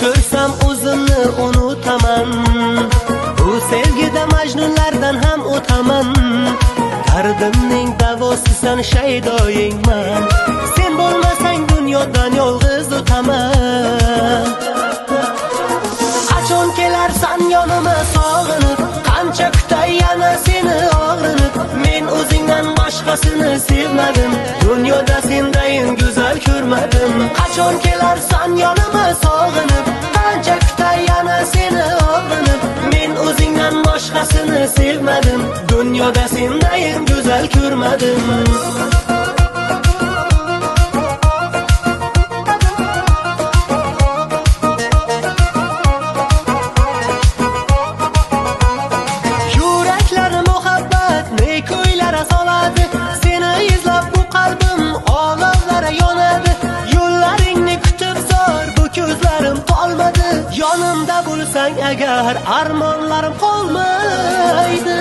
ko'rsam o'zimni unutaman. Bu sevgida majnunlardan ham o'taman. Dardimning davosisan, shaydoyingman. Sen bo'lmasang dunyodan yolg'iz o'taman. Qachon kelarsan yonima sog'inib, qancha kutay yana seni og'rinib. Men o'zingdan boshqasini sevmadim, dunyoda sendayin go'zal ko'rmadim. Qachon kelarsan yonima sog'inib, qancha kutay yana seni og'rinib. Men o'zingdan boshqasini sevmadim, dunyoda sendayin go'zal ko'rmadim. Seni izlab bu qalbim olovlara yonadi. Yo'llaringni kutib zor bu ko'zlarim qolmadi. Yonimda bo'lsang agar armonlarim qolmaydi.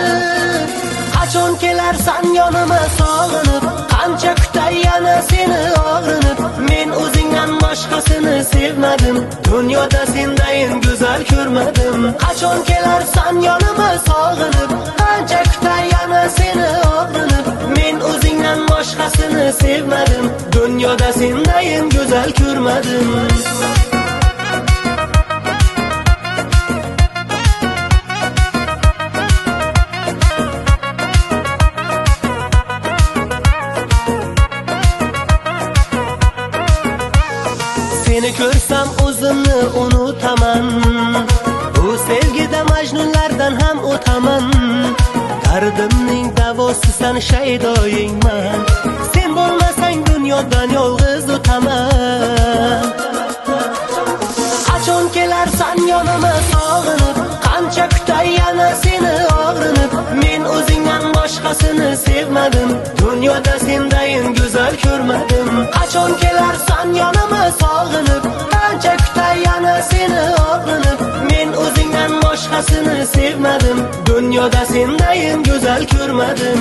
Qachon kelarsan yonima sog'inib, qancha kutay yana seni og'rinib. Men o'zingdan boshqasini sevmadim, dunyoda sendayin go'zal ko'rmadim. Qachon kelarsan yonima sog'inib, qancha kutay yana seni og'rinib. Men o'zingdan boshqasini sevmadim, dunyoda sendayin go'zal ko'rmadim. Seni ko'rsam o'zimni unutaman. Bu sevgida majnunlardan ham o'taman. Dardimning davosisan, shaydoyingman. Sen bo'lmasang dunyodan yolg'iz o'taman. Qachon kelarsan yonima sog'inib, qancha kutay yana seni og'rinib. Men o'zingdan boshqasini sevmadim, dunyoda sendayin go'zal ko'rmadim. Qachon kelarsan yonima sog'inib, qancha kutay yana seni og'rinib. Men o'zingdan boshqasini sevmadim, dunyoda sendayin go'zal ko'rmadim.